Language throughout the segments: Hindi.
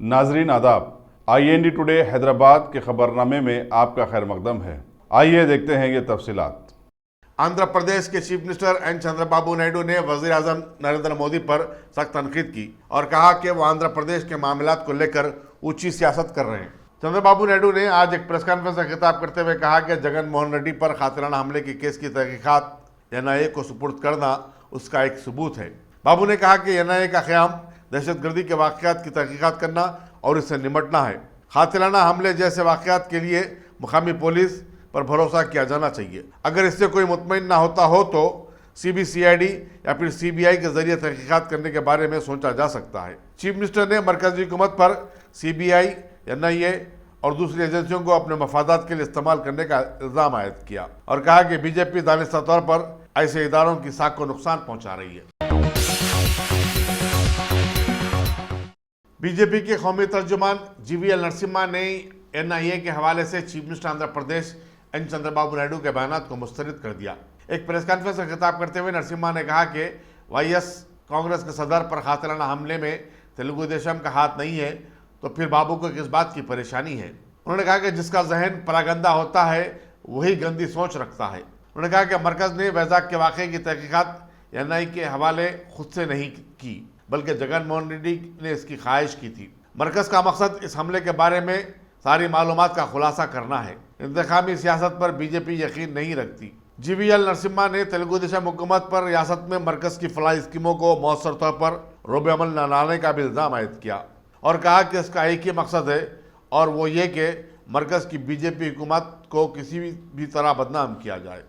नाजरीन आदाब, IND टुडे हैदराबाद के खबरनामे में आपका खैर मकदम है। आइए देखते हैं ये तफसीलात। आंध्र प्रदेश के chief minister N Chandrababu Naidu ने वजीर आजम नरेंद्र मोदी पर सख्त तनकीद की और कहा कि वो आंध्र प्रदेश के मामलात को लेकर ऊंची सियासत कर रहे हैं। चंद्रबाबू नायडू ने आज एक प्रेस कॉन्फ्रेंस में खिताब करते हुए कहा कि जगन मोहन रेड्डी पर कातिलाना हमले के केस की तहकीकात NIA को सुपुर्द करना उसका एक सबूत है। बाबू ने कहा कि NIA का क़याम दहशतगर्दी के वाक़यात की तहकीकात करना और इससे निपटना है। कातिलाना हमले जैसे वाक़यात के लिए मुकामी पुलिस पर भरोसा किया जाना चाहिए। अगर इससे कोई मुतमईन ना होता हो तो CBCID या फिर CBI के जरिए तहकीकात करने के बारे में सोचा जा सकता है। चीफ मिनिस्टर ने मरकजी हुकूमत पर CBI, NIA और दूसरी एजेंसियों को अपने मफादात के लिए इस्तेमाल करने का इल्ज़ाम आयद किया और कहा कि BJP दानिस्ता तौर पर ऐसे इदारों की साख को नुकसान पहुंचा रही है। BJP के कौमी तर्जुमान GVL नरसिम्हा ने NIA के हवाले से chief minister Andhra Pradesh N Chandrababu Naidu के बयानात को मुस्तरद कर दिया। एक प्रेस कॉन्फ्रेंस में खिताब करते हुए नरसिम्हा ने कहा कि YS कांग्रेस के सदर पर कातिलाना हमले में तेलुगु देशम का हाथ नहीं है तो फिर बाबू को किस बात की परेशानी है। उन्होंने कहा कि जिसका जहन परागंदा होता है वही गंदी सोच रखता है। उन्होंने कहा कि मरकज ने वैजाग के वाक़े की तहकीकात NIA के हवाले खुद से नहीं की बल्कि जगन मोहन रेड्डी ने इसकी ख्वाहिश की थी। मरकज का मकसद इस हमले के बारे में सारी मालूमात का खुलासा करना है। इंतखामी सियासत पर BJP यकीन नहीं रखती। GVL नरसिम्हा ने तेलुगु देशम हुकूमत पर रियासत में मरकज की फलाही स्कीमों को मौसर तौर पर रोब अमल न लाने का भी इल्ज़ाम आयद किया और कहा कि इसका एक ही मकसद है और वो ये कि मरकज की BJP हुकूमत को किसी भी तरह बदनाम किया जाए।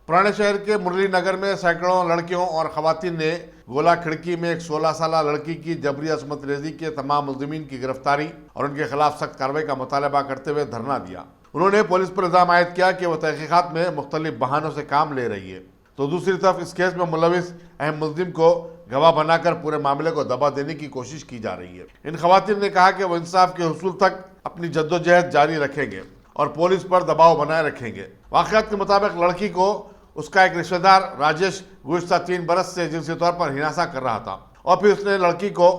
पुराने शहर के मुरली नगर में सैकड़ों लड़कियों और खवातीन ने गोला खिड़की में एक 16 साल लड़की की जबरी असमत रेजी के तमाम मुल्ज़िमीन की गिरफ्तारी और उनके खिलाफ सख्त कार्रवाई का मुतालबा करते हुए धरना दिया। उन्होंने पुलिस पर इल्ज़ाम आयद किया कि वह तहकीकात में मुख्तलिफ बहानों से काम ले रही है तो दूसरी तरफ इस केस में मुलविस अहम मुल्ज़िम को गवाह बनाकर पूरे मामले को दबा देने की कोशिश की जा रही है। इन खवातीन ने कहा कि वो इंसाफ के हुसूल तक अपनी जद्दोजहद जारी रखेंगे और पुलिस पर दबाव बनाए रखेंगे। वाक़यात के मुताबिक लड़की को उसका एक रिश्तेदार राजेश गुज़िश्ता 3 बरस से जिनसी तौर पर हिरासा कर रहा था और फिर उसने लड़की को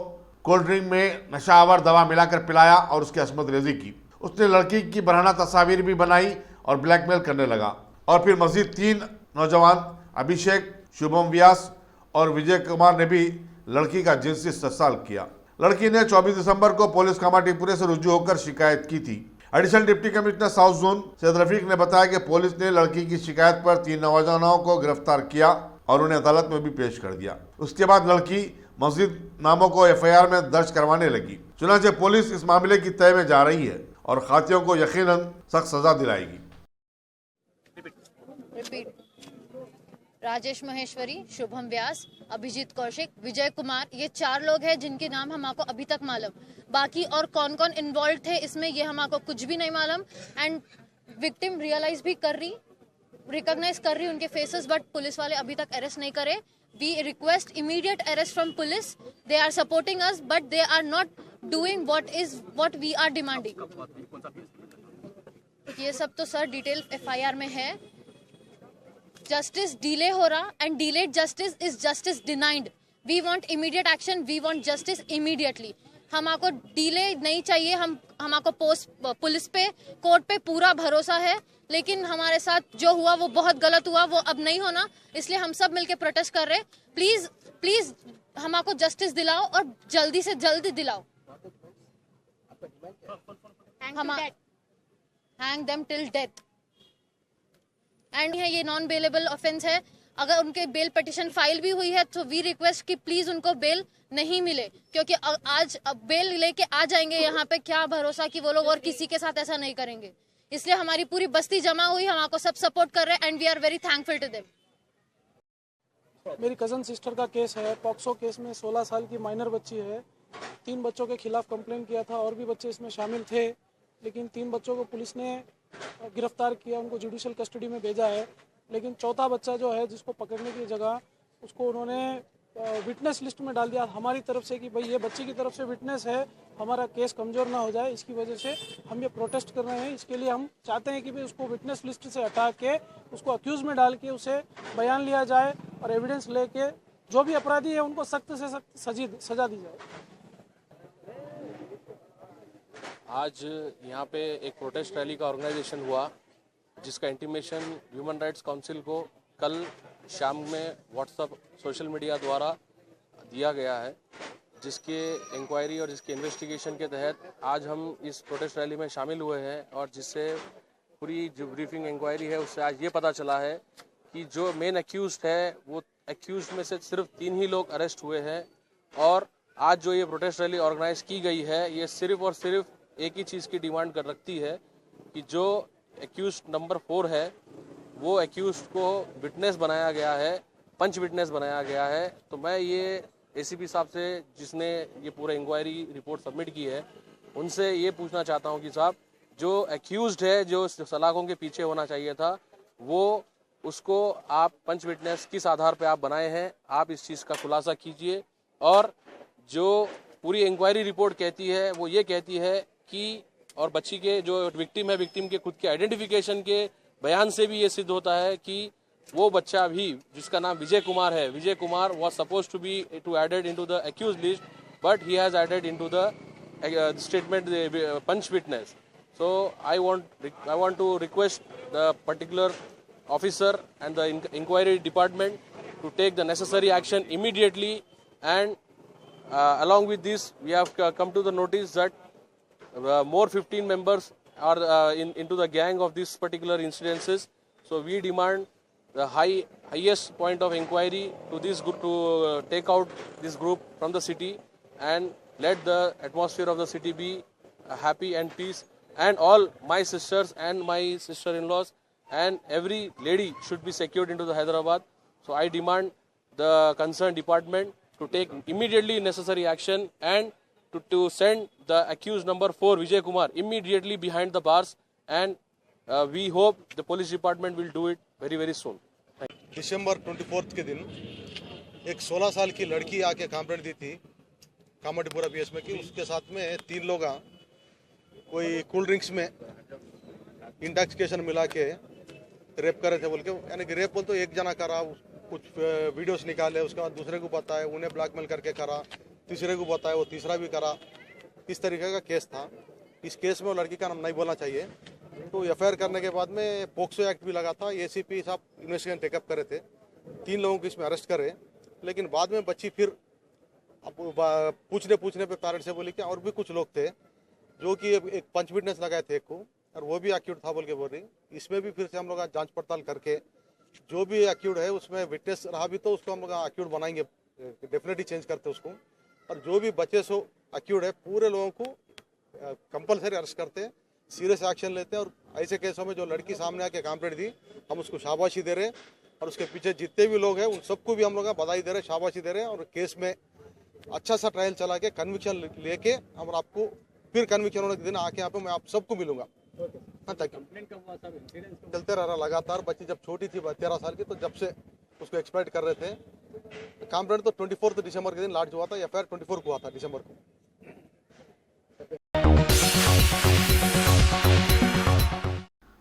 कोल्ड ड्रिंक में नशावर दवा मिलाकर पिलाया और उसकी असमत रेजी की। उसने लड़की की बरहना तस्वीर भी बनाई और ब्लैकमेल करने लगा और फिर मजीद 3 नौजवान अभिषेक, शुभम व्यास और विजय कुमार ने भी लड़की का जिनसी इस्तेसाल किया। लड़की ने 24 दिसंबर को पुलिस कामाटीपुरे से रुजू होकर शिकायत की थी। Additional deputy commissioner south zone Syed Rafiq ने बताया कि पुलिस ने लड़की की शिकायत पर 3 नौजवानों को गिरफ्तार किया और उन्हें अदालत में भी पेश कर दिया। उसके बाद लड़की मजीद नामों को FIR में दर्ज करवाने लगी। चुनांचे पुलिस इस मामले की तय में जा रही है और खातियों को यकीनन सख्त सजा दिलाएगी। राजेश महेश्वरी, शुभम व्यास, अभिजीत कौशिक, विजय कुमार, ये 4 लोग हैं जिनके नाम हमको अभी तक मालूम। बाकी और कौन कौन इन्वॉल्व थे इसमें ये हमको कुछ भी नहीं मालूम। एंड विक्टिम रियलाइज भी कर रही, रिकॉग्नाइज कर रही उनके फेसेस, बट पुलिस वाले अभी तक अरेस्ट नहीं करे। We request immediate arrest from police. They are supporting us but they are not doing what we are demanding. ये सब तो सर डिटेल FIR में है। जस्टिस डिले हो रहा and delayed justice is justice denied. We want immediate action, we want justice immediately. हमको डिले नहीं चाहिए। हमको पुलिस पे, कोर्ट पे पूरा भरोसा है, लेकिन हमारे साथ जो हुआ वो बहुत गलत हुआ, वो अब नहीं होना। इसलिए हम सब मिलके प्रोटेस्ट कर रहे हैं। प्लीज प्लीज हमको जस्टिस दिलाओ और जल्दी से जल्दी दिलाओ। Hang them till death. And ये नॉन बेलेबल ऑफेंस है। अगर उनके बेल पिटीशन फाइल भी हुई है तो वी रिक्वेस्ट कि प्लीज उनको बेल नहीं मिले, क्योंकि आज बेल लेके आ जाएंगे यहाँ पे, क्या भरोसा कि वो लोग और किसी के साथ ऐसा नहीं करेंगे। इसलिए हमारी पूरी बस्ती जमा हुई, हमको सब सपोर्ट कर रहे हैं and we are very thankful to them. मेरी कज़न सिस्टर का केस है। पॉक्सो केस में 16 साल की माइनर बच्ची है। 3 बच्चों के खिलाफ कंप्लेंट किया था और भी बच्चे इसमें शामिल थे, लेकिन 3 बच्चों को पुलिस ने गिरफ्तार किया, उनको जुडिशियल कस्टडी में भेजा है। लेकिन चौथा बच्चा जो है जिसको पकड़ने की जगह उसको उन्होंने विटनेस लिस्ट में डाल दिया हमारी तरफ से कि भाई ये बच्ची की तरफ से विटनेस है, हमारा केस कमज़ोर ना हो जाए। इसकी वजह से हम ये प्रोटेस्ट कर रहे हैं। इसके लिए हम चाहते हैं कि भाई उसको विटनेस लिस्ट से हटा के उसको अक्यूज़ में डाल के उसे बयान लिया जाए और एविडेंस लेके जो भी अपराधी है उनको सख्त से सख्त सजा दी जाए। आज यहाँ पे एक प्रोटेस्ट रैली का ऑर्गेनाइजेशन हुआ, जिसका इंटीमेशन ह्यूमन राइट्स काउंसिल को कल शाम में व्हाट्सएप सोशल मीडिया द्वारा दिया गया है, जिसके इंक्वायरी और जिसके इन्वेस्टिगेशन के तहत आज हम इस प्रोटेस्ट रैली में शामिल हुए हैं। और जिससे पूरी जो ब्रीफिंग इंक्वायरी है उससे आज ये पता चला है कि जो मेन एक्यूज्ड है वो एक्यूज्ड में से सिर्फ 3 ही लोग अरेस्ट हुए हैं। और आज जो ये प्रोटेस्ट रैली ऑर्गेनाइज की गई है ये सिर्फ और सिर्फ एक ही चीज़ की डिमांड कर रखती है कि जो एक्यूज्ड नंबर 4 है वो एक्यूज्ड को विटनेस बनाया गया है, पंच विटनेस बनाया गया है। तो मैं ये एसीपी साहब से, जिसने ये पूरा इंक्वायरी रिपोर्ट सबमिट की है, उनसे ये पूछना चाहता हूँ कि साहब जो एक्यूज्ड है, जो सलाखों के पीछे होना चाहिए था, वो उसको आप पंच विटनेस किस आधार पे आप बनाए हैं, आप इस चीज़ का खुलासा कीजिए। और जो पूरी इंक्वायरी रिपोर्ट कहती है वो ये कहती है कि, और बच्ची के जो विक्टिम है, विक्टिम के खुद के आइडेंटिफिकेशन के बयान से भी ये सिद्ध होता है कि वो बच्चा भी, जिसका नाम विजय कुमार है, Vijay Kumar was supposed to be added into the accused list, but he has added into the statement punch witness. So I want to request the particular officer and the inquiry department to take the necessary action immediately. And along with this, we have come to the notice that more 15 members are into the gang of these particular incidences. So we demand the highest point of inquiry to this group, to take out this group from the city and let the atmosphere of the city be happy and peace. And all my sisters and my sister-in-laws and every lady should be secured into the Hyderabad. So I demand the concerned department to take immediately necessary action and to send the accused number 4 Vijay Kumar immediately behind the bars. And we hope the police department will do it very, very soon. दिसंबर 24 के दिन एक 16 साल की लड़की आके कंप्लेंट दी थी कामाटीपुरा पीएस में कि उसके साथ में 3 लोग कोई कोल्ड ड्रिंक्स में इंटॉक्सिकेशन मिला के रेप कर रहे थे बोल के, यानी कि रेप बोल तो एक जना करा, कुछ वीडियोस निकाले, उसके बाद दूसरे को पता है, उन्हें ब्लैकमेल करके करा, तीसरे को पता है, वो तीसरा भी करा। इस तरीके का केस था। इस केस में वो लड़की का नाम नहीं बोलना चाहिए। तो एफआईआर करने के बाद में पोक्सो एक्ट भी लगा था। एसीपी साहब इन्वेस्टिगेशन टेकअप करे थे, 3 लोगों को इसमें अरेस्ट करे। लेकिन बाद में बच्ची फिर पूछने पे पेरेंट्स से बोली कि और भी कुछ लोग थे जो कि एक पंच विटनेस लगाए थे एक को, और वो भी एक्यूड था बोल के बोल रही। इसमें भी फिर से हम लोग जांच पड़ताल करके जो भी एक्यूड है उसमें विटनेस रहा भी तो उसको हम लोग एक्यूड बनाएंगे, डेफिनेटली चेंज करते उसको। और जो भी बचे सो एक्यूड है पूरे लोगों को कंपलसरी अरेस्ट करते हैं, सीरियस एक्शन लेते हैं। और ऐसे केसों में जो लड़की सामने आके कंप्लेंट दी, हम उसको शाबाशी दे रहे हैं। और उसके पीछे जितने भी लोग हैं उन सबको भी हम लोग बधाई दे रहे हैं, शाबाशी दे रहे हैं। और केस में अच्छा सा ट्रायल चला के कन्विक्शन लेके हम आपको फिर कन्विक्शन होने के दिन आके यहाँ पे मैं आप सबको मिलूंगा। हाँ, थैंक यू। चलते रह रहा लगातार। बच्ची जब छोटी थी 13 साल की, तो जब से उसको एक्सप्लॉइट कर रहे थे। कंप्लेंट तो 24 दिसंबर के दिन लॉन्च हुआ था, एफआईआर 24 को हुआ था दिसंबर को।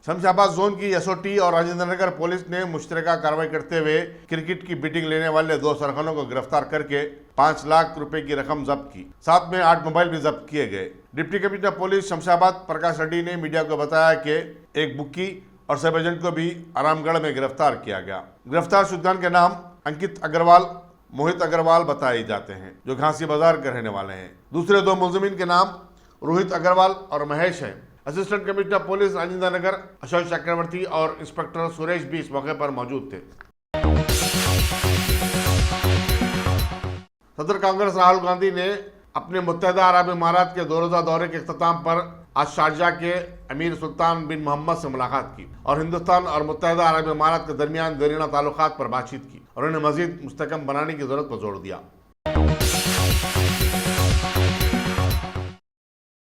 शमशाबाद जोन की एसओटी और राजेंद्र नगर पुलिस ने मुश्तरका कार्रवाई करते हुए क्रिकेट की बीटिंग लेने वाले 2 सरगनों को गिरफ्तार करके 5 लाख रुपए की रकम जब्त की। साथ में 8 मोबाइल भी जब्त किए गए। डिप्टी कमिश्नर पुलिस शमशाबाद प्रकाश रेड्डी ने मीडिया को बताया कि एक बुक्की और सब एजेंट को भी आरामगढ़ में गिरफ्तार किया गया। गिरफ्तार शुद्धान के नाम अंकित अग्रवाल, मोहित अग्रवाल बताए जाते हैं, जो घासी बाजार के रहने वाले हैं। दूसरे 2 मुलजिमीन के नाम रोहित अग्रवाल और महेश है। Assistant commissioner police Rajendra Nagar Ashok चक्रवर्ती और इंस्पेक्टर सुरेश भी इस मौके पर मौजूद थे। सदर कांग्रेस राहुल गांधी ने अपने मुत्तहिदा अरब इमारात के 2 रोज़ा दौरे के इख्तिताम पर आज शारजाह के अमीर सुल्तान बिन मोहम्मद से मुलाकात की और हिंदुस्तान और मुत्तहिदा अरब इमारात के दरमियान देरीना ताल्लुकात पर बातचीत की और उन्हें मजीद मुस्तहकम बनाने की जरूरत पर जोर दिया।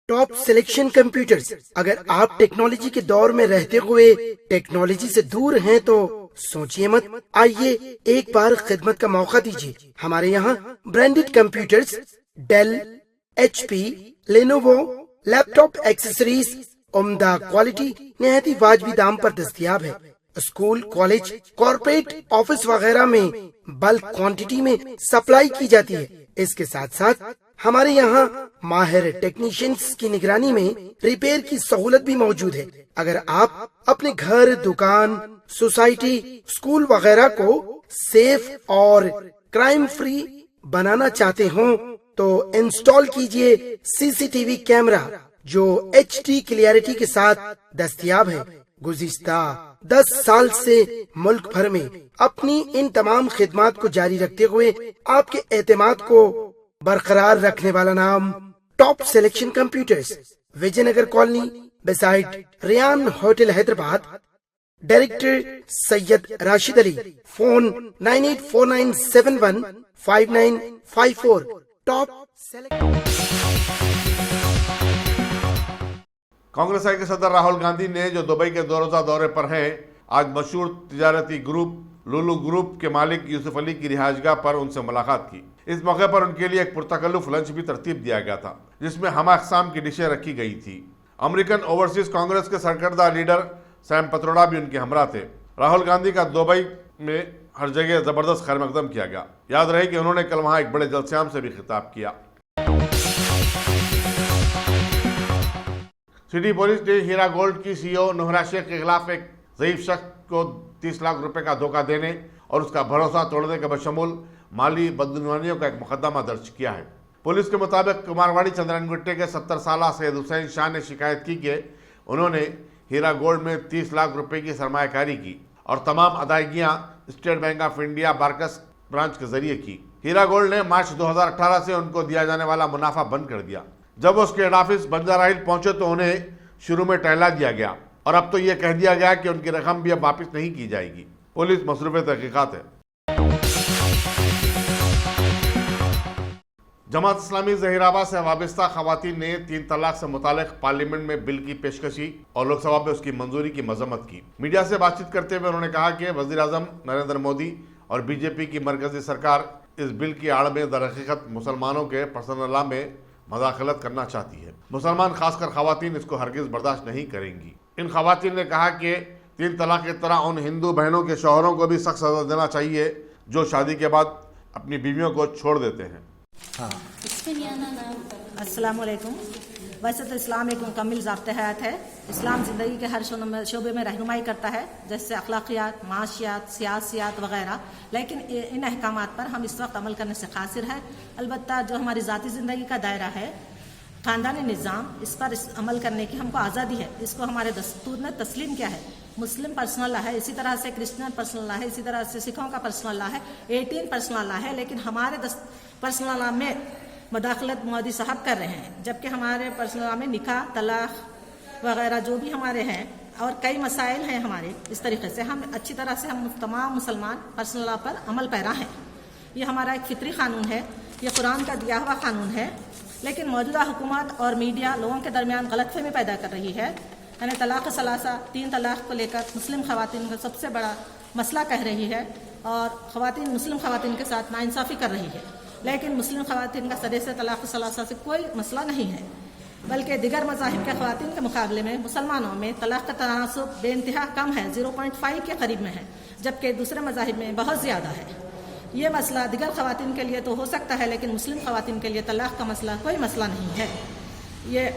Top selection computers. अगर आप टेक्नोलॉजी के दौर में रहते हुए टेक्नोलॉजी से दूर हैं तो सोचिए मत, आइए एक बार खिदमत का मौका दीजिए। हमारे यहाँ branded computers Dell, HP, Lenovo, laptop accessories उम्दा क्वालिटी निहायती वाजबी दाम पर दस्तयाब है। स्कूल, कॉलेज, कॉर्पोरेट ऑफिस वगैरह में बल्क क्वांटिटी में सप्लाई की जाती है। इसके साथ साथ हमारे यहाँ माहिर टेक्नीशियंस की निगरानी में रिपेयर की सहूलत भी मौजूद है। अगर आप अपने घर, दुकान, सोसाइटी, स्कूल वगैरह को सेफ और क्राइम फ्री बनाना चाहते हो तो इंस्टॉल कीजिए सीसीटीवी कैमरा जो HD क्लियरिटी के साथ दस्तयाब है। गुज़िश्ता 10 साल से मुल्क भर में अपनी इन तमाम खिदमात को जारी रखते हुए आपके एतमाद को बरकरार रखने वाला नाम top selection computers, Vijayanagar colony beside Riyan hotel, Hyderabad. Director Syed Rashid Ali. Phone 9849715954। Top Congress के सदर राहुल गांधी ने जो दुबई के 2 रोजा दौरे पर हैं, आज मशहूर तिजारती ग्रुप लुलु ग्रुप के मालिक यूसुफ अली की रिहायशगाह पर उनसे मुलाकात की। इस मौके पर उनके लिए एक पुरतकल्लुफ लंच भी तरतीब दिया गया था, जिसमें हम अक़साम की डिशें रखी गई थी। अमेरिकन ओवरसीज कांग्रेस के सरकर्दा लीडर सैम पत्रोड़ा भी उनके हमरा थे। राहुल गांधी का दुबई में हर जगह जबरदस्त खैर मकदम किया गया। याद रहे कि उन्होंने कल वहां एक बड़े जलसेआम से भी खिताब किया। सिटी पुलिस ने हीरा गोल्ड की CEO नोहरा शेख के खिलाफ एक ज़ईफ शख्स को 30 लाख रुपए का धोखा देने और उसका भरोसा तोड़ने के बशमूल माली बदगुमानियों का एक मुकदमा दर्ज किया है। पुलिस के मुताबिक कुमारवाड़ी चंद्रनगुट्टे के 70 साल सैयद हुसैन शाह ने शिकायत की कि उन्होंने हीरा गोल्ड में 30 लाख रुपए की सरमायाकारी की और तमाम अदायगियां State Bank of India Barkas branch के जरिए की। हीरा गोल्ड ने मार्च 2018 से उनको दिया जाने वाला मुनाफा बंद कर दिया। जब उसके हेड ऑफिस बंजारा हिल पहुंचे तो उन्हें शुरू में टहला दिया गया और अब तो यह कह दिया गया कि उनकी रकम भी अब वापस नहीं की जाएगी। पुलिस मसरूफ़ तहकीकात है। जमात इस्लामी ज़हीराबाद से वाबस्ता खवातीन ने 3 तलाक से मुतालिक पार्लियामेंट में बिल की पेशकशी और लोकसभा में उसकी मंजूरी की मजम्मत की। मीडिया से बातचीत करते हुए उन्होंने कहा कि वज़ीर आज़म नरेंद्र मोदी और बीजेपी की मरकजी सरकार इस बिल की आड़ में दरहकीकत मुसलमानों के पर्सनल लॉ में मदाखलत करना चाहती है। मुसलमान खासकर खवातीन इसको हरगिज़ बर्दाश्त नहीं करेंगी। इन खवातीन ने कहा कि 3 तलाक की तरह उन हिंदू बहनों के शौहरों को भी सख्त सज़ा देना चाहिए जो शादी के बाद अपनी बीवियों को छोड़ देते हैं। अस्सलाम वालेकुम। वैसे तो इस्लाम एक मुकम्मल ज़ाब्ते हयात है। इस्लाम ज़िंदगी के हर शोबे में रहनुमाई करता है, जैसे अखलाकियात, माशियात, सियासियात वगैरह। लेकिन इन अहकामात पर हम इस वक्त अमल करने से कासिर है। अलबत्ता जो हमारी ज़ाती ज़िंदगी का दायरा है, ख़ानदानी निज़ाम, इस पर अमल करने की हमको आज़ादी है। इसको हमारे दस्तूर ने तस्लीम किया है। मुस्लिम पर्सनल लॉ है, इसी तरह से क्रिश्चियन पर्सनल लॉ है, इसी तरह से सिखों का पर्सनल लॉ है, 18 पर्सनल लॉ है। लेकिन हमारे पर्सनल लॉ में मदाखलत मोदी साहब कर रहे हैं, जबकि हमारे पर्सनल लॉ में निकाह, तलाक वगैरह जो भी हमारे हैं और कई मसाइल हैं हमारे। इस तरीके से हम अच्छी तरह से हम तमाम मुसलमान पर्सनल लॉ पर अमल पैरा हैं। ये हमारा एक फितरी कानून है, ये कुरान का दिया हुआ कानून है। लेकिन मौजूदा हुकूमत और मीडिया लोगों के दरमियान गलतफहमी पैदा कर रही है। यानी तलाक सलासा, 3 तलाक को लेकर मुस्लिम खवातीन का सबसे बड़ा मसला कह रही है और खवातीन मुस्लिम खवातीन के साथ नाइंसाफ़ी कर रही है। लेकिन मुस्लिम खवातीन का सरे से तलाक सलासा से कोई मसला नहीं है, बल्कि दिगर मज़ाहिब के खवातीन के मुकाबले में मुसलमानों में तलाक का तनासुब बेइंतहा कम है, 0.5 के करीब में है, जबकि दूसरे मज़ाहिब में बहुत ज़्यादा है। ये मसला दिगर खवातीन के लिए तो हो सकता है, लेकिन मुस्लिम खवातीन के लिए तलाक का मसला कोई मसला नहीं है। ये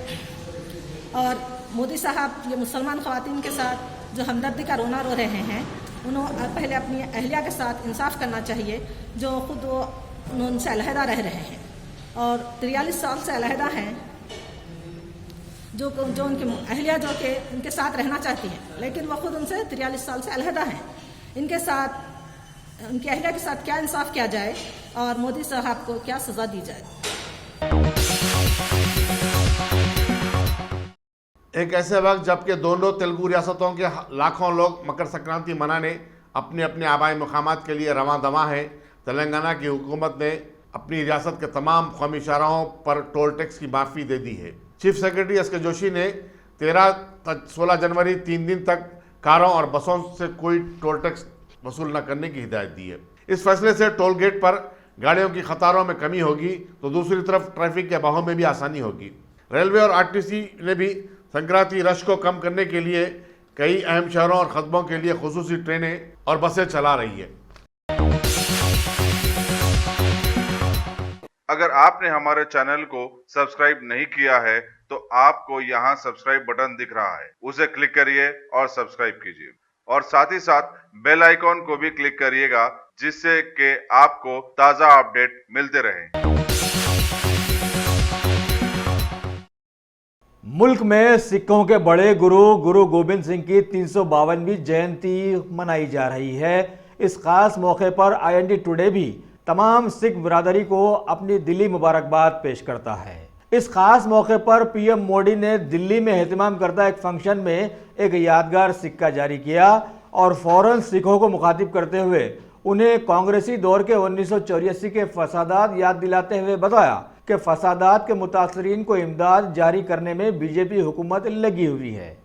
और मोदी साहब ये मुसलमान खवातीन के साथ जो हमदर्दी का रोना रो रहे हैं, उन्होंने पहले अपनी अहलिया के साथ इंसाफ करना चाहिए, जो खुद उनसे अलहदा रह रहे हैं और 43 साल से अलहदा हैं, जो उनकी अहलिया जो कि उनके साथ रहना चाहती हैं, लेकिन वह खुद उनसे 43 साल से अलहदा हैं। इनके साथ उनकी अहलिया के साथ क्या इंसाफ किया जाए और मोदी साहब को क्या सज़ा दी जाए। एक ऐसे वक्त जबकि दोनों तेलुगु रियासतों के लाखों लोग मकर संक्रांति मनाने अपने अपने आबाई मुकामात के लिए रवां दवा हैं, तेलंगाना की हुकूमत ने अपनी रियासत के तमाम कौमी शाहराहों पर टोल टैक्स की माफ़ी दे दी है। चीफ सेक्रेटरी एस के जोशी ने 16 जनवरी 3 दिन तक कारों और बसों से कोई टोल टैक्स वसूल न करने की हिदायत दी है। इस फैसले से टोल गेट पर गाड़ियों की कतारों में कमी होगी, तो दूसरी तरफ ट्रैफिक के बहाव में भी आसानी होगी। रेलवे और RTC ने भी संक्रांति रश को कम करने के लिए कई अहम शहरों और कस्बों के लिए खुसूसी ट्रेनें और बसें चला रही है। अगर आपने हमारे चैनल को सब्सक्राइब नहीं किया है तो आपको यहाँ सब्सक्राइब बटन दिख रहा है, उसे क्लिक करिए और सब्सक्राइब कीजिए और साथ ही साथ बेल आइकॉन को भी क्लिक करिएगा जिससे कि आपको ताज़ा अपडेट मिलते रहें। मुल्क में सिखों के बड़े गुरु गोबिंद सिंह की 352वीं जयंती मनाई जा रही है। इस खास मौके पर IND टुडे भी तमाम सिख बिरादरी को अपनी दिली मुबारकबाद पेश करता है। इस खास मौके पर PM मोदी ने दिल्ली में एहतमाम करता एक फंक्शन में एक यादगार सिक्का जारी किया और फौरन सिखों को मुखातिब करते हुए उन्हें कांग्रेसी दौर के 1984 के फसादात याद दिलाते हुए बताया कि फसादात के मुतासरीन को इमदाद जारी करने में BJP हुकूमत लगी हुई है।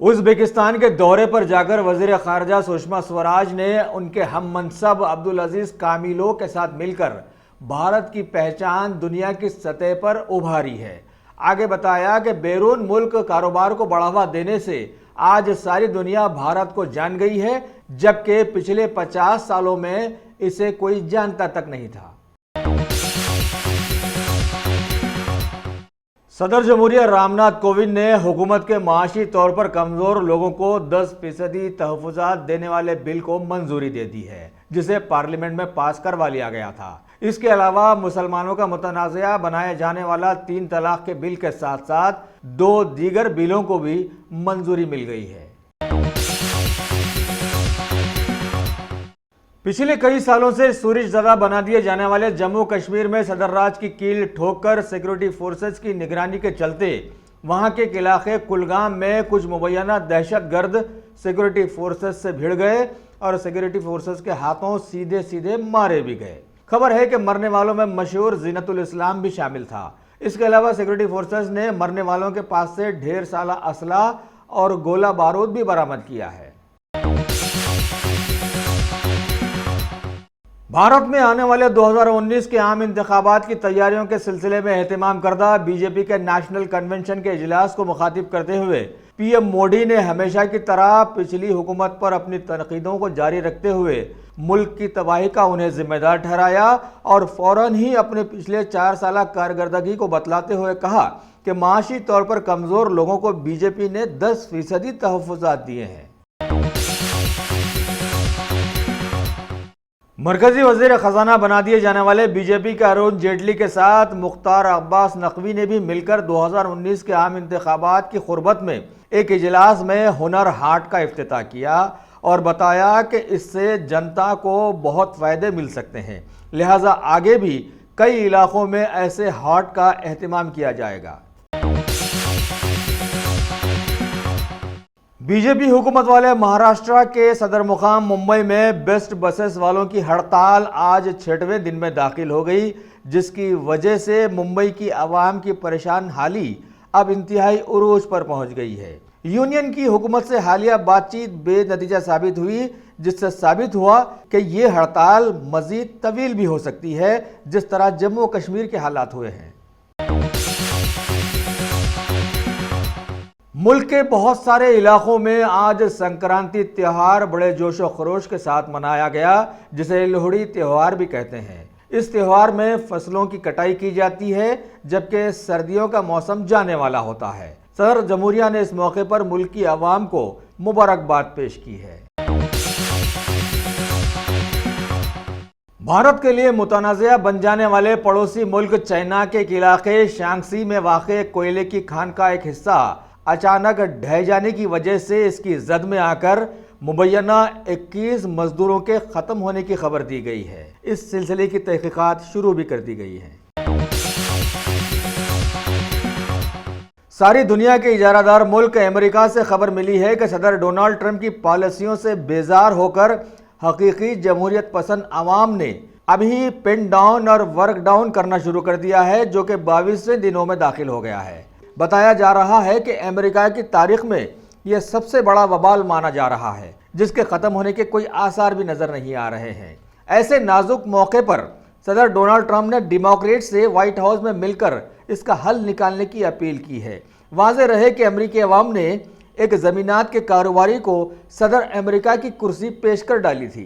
उज़्बेकिस्तान के दौरे पर जाकर वज़ीर ख़ारजा सुषमा स्वराज ने उनके हम मनसब अब्दुल अजीज़ कामिलोव के साथ मिलकर भारत की पहचान दुनिया की सतह पर उभारी है। आगे बताया कि बैरून मुल्क कारोबार को बढ़ावा देने से आज सारी दुनिया भारत को जान गई है, जबकि पिछले 50 सालों में इसे कोई जानता तक नहीं था। सदर जमहूरिया रामनाथ कोविंद ने हुकूमत के माशी तौर पर कमज़ोर लोगों को 10% तहफ़्फ़ुज़ात देने वाले बिल को मंजूरी दे दी है, जिसे पार्लियामेंट में पास करवा लिया गया था। इसके अलावा मुसलमानों का मुतनाज़ा बनाए जाने वाला 3 तलाक के बिल के साथ साथ 2 दीगर बिलों को भी मंजूरी मिल गई है। पिछले कई सालों से सूरज ज़दा बना दिए जाने वाले जम्मू कश्मीर में सदर राज की कील ठोककर सिक्योरिटी फोर्सेस की निगरानी के चलते वहां के इलाके कुलगाम में कुछ मुबैना दहशतगर्द सिक्योरिटी फोर्सेस से भिड़ गए और सिक्योरिटी फोर्सेस के हाथों सीधे सीधे मारे भी गए। खबर है कि मरने वालों में मशहूर जीनतुल इस्लाम भी शामिल था। इसके अलावा सिक्योरिटी फोर्सेस ने मरने वालों के पास से ढेर सारा असला और गोला बारूद भी बरामद किया है। भारत में आने वाले 2019 के आम इंतखाबात की तैयारियों के सिलसिले में एहतमाम करदा BJP के नेशनल कन्वेंशन के इजलास को मुखातिब करते हुए PM मोदी ने हमेशा की तरह पिछली हुकूमत पर अपनी तनकीदों को जारी रखते हुए मुल्क की तबाही का उन्हें जिम्मेदार ठहराया और फौरन ही अपने पिछले 4 साल कारकर्दगी को बतलाते हुए कहा कि माशी तौर पर कमज़ोर लोगों को BJP ने 10% तहफ़्फ़ुज़ात दिए हैं। मरकजी वज़ीर ख़जाना बना दिए जाने वाले BJP के अरुण जेटली के साथ मुख्तार अब्बास नकवी ने भी मिलकर 2019 के आम इंतखाबात की खुरबत में एक इजलास में हुनर हाट का इफ्तिताह किया और बताया कि इससे जनता को बहुत फ़ायदे मिल सकते हैं, लिहाजा आगे भी कई इलाकों में ऐसे हाट का एहतमाम किया जाएगा। BJP हुकूमत वाले महाराष्ट्र के सदर मुकाम मुंबई में बेस्ट बसेस वालों की हड़ताल आज 6वें दिन में दाखिल हो गई, जिसकी वजह से मुंबई की आवाम की परेशान हाली अब इंतहाई उरूज पर पहुंच गई है। यूनियन की हुकूमत से हालिया बातचीत बेनतीजा साबित हुई, जिससे साबित हुआ कि ये हड़ताल मजीद तवील भी हो सकती है, जिस तरह जम्मू कश्मीर के हालात हुए हैं। मुल्क के बहुत सारे इलाकों में आज संक्रांति त्यौहार बड़े जोशो खरोश के साथ मनाया गया, जिसे लोहड़ी त्यौहार भी कहते हैं। इस त्यौहार में फसलों की कटाई की जाती है, जबकि सर्दियों का मौसम जाने वाला होता है। सदर जमहूरिया ने इस मौके पर मुल्क की आवाम को मुबारकबाद पेश की है। भारत के लिए मुतनाज़ा बन जाने वाले पड़ोसी मुल्क चाइना के इलाके शांगसी में वाक़े कोयले की खान का एक हिस्सा अचानक ढह जाने की वजह से इसकी जद में आकर मुबैना 21 मजदूरों के ख़त्म होने की खबर दी गई है। इस सिलसिले की तहकीकात शुरू भी कर दी गई है। सारी दुनिया के इजारादार मुल्क अमेरिका से खबर मिली है कि सदर डोनाल्ड ट्रंप की पॉलिसियों से बेजार होकर हकीकी जमहूरियत पसंद आवाम ने अभी पिन डाउन और वर्क डाउन करना शुरू कर दिया है, जो कि 22वें दिनों में दाखिल हो गया है। बताया जा रहा है कि अमेरिका की तारीख में यह सबसे बड़ा वबाल माना जा रहा है, जिसके ख़त्म होने के कोई आसार भी नज़र नहीं आ रहे हैं। ऐसे नाजुक मौके पर सदर डोनाल्ड ट्रंप ने डेमोक्रेट से व्हाइट हाउस में मिलकर इसका हल निकालने की अपील की है। वाज़ेह रहे कि अमेरिकी अवाम ने एक ज़मीनात के कारोबारी को सदर अमेरिका की कुर्सी पेश कर डाली थी।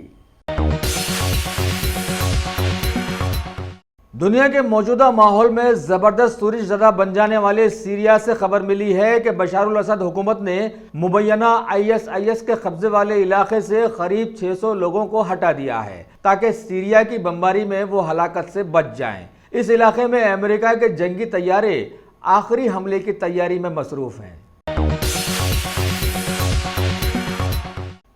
दुनिया के मौजूदा माहौल में ज़बरदस्त सूरज ज़दा बन जाने वाले सीरिया से खबर मिली है कि बशारुल असद हुकूमत ने मुबैना ISIS के कब्जे वाले इलाके से करीब 600 लोगों को हटा दिया है ताकि सीरिया की बमबारी में वो हलाकत से बच जाएं। इस इलाके में अमेरिका के जंगी तैयारे आखिरी हमले की तैयारी में मसरूफ हैं।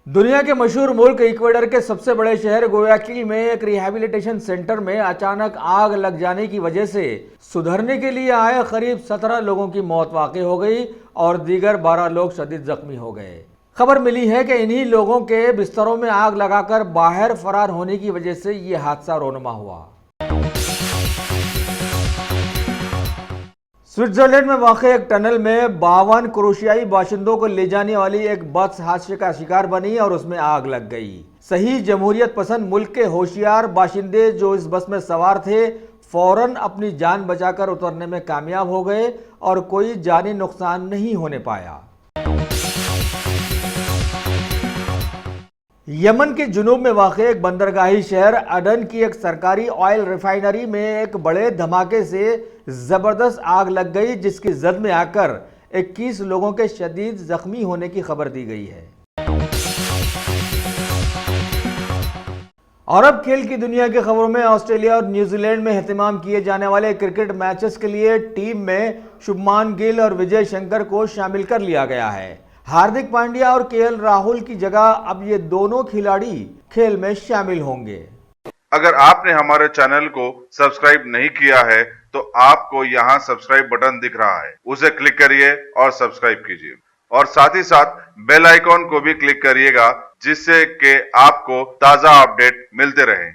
दुनिया के मशहूर मुल्क इक्वेडर के सबसे बड़े शहर गुयाकिल में एक रिहैबिलिटेशन सेंटर में अचानक आग लग जाने की वजह से सुधरने के लिए आए करीब 17 लोगों की मौत वाक़ई हो गई और दीगर 12 लोग शदीद जख्मी हो गए। खबर मिली है कि इन्हीं लोगों के बिस्तरों में आग लगाकर बाहर फरार होने की वजह से ये हादसा रोनुमा हुआ। स्विट्जरलैंड में वाक़े एक टनल में 52 क्रोशियाई बाशिंदों को ले जाने वाली एक बस हादसे का शिकार बनी और उसमें आग लग गई। सही जमहूरियत पसंद मुल्क के होशियार बाशिंदे जो इस बस में सवार थे फौरन अपनी जान बचाकर उतरने में कामयाब हो गए और कोई जानी नुकसान नहीं होने पाया। यमन के जुनूब में वाक़े एक बंदरगाही शहर अडन की एक सरकारी ऑयल रिफाइनरी में एक बड़े धमाके से जबरदस्त आग लग गई जिसकी जद में आकर 21 लोगों के शदीद जख्मी होने की खबर दी गई है। और अब खेल की दुनिया की खबरों में ऑस्ट्रेलिया और न्यूजीलैंड में एहतमाम किए जाने वाले क्रिकेट मैचेस के लिए टीम में शुभमान गिल और विजय शंकर को शामिल कर लिया गया है। हार्दिक पांड्या और KL राहुल की जगह अब ये दोनों खिलाड़ी खेल में शामिल होंगे। अगर आपने हमारे चैनल को सब्सक्राइब नहीं किया है तो आपको यहाँ सब्सक्राइब बटन दिख रहा है, उसे क्लिक करिए और सब्सक्राइब कीजिए और साथ ही साथ बेल आइकॉन को भी क्लिक करिएगा जिससे कि आपको ताजा अपडेट मिलते रहें।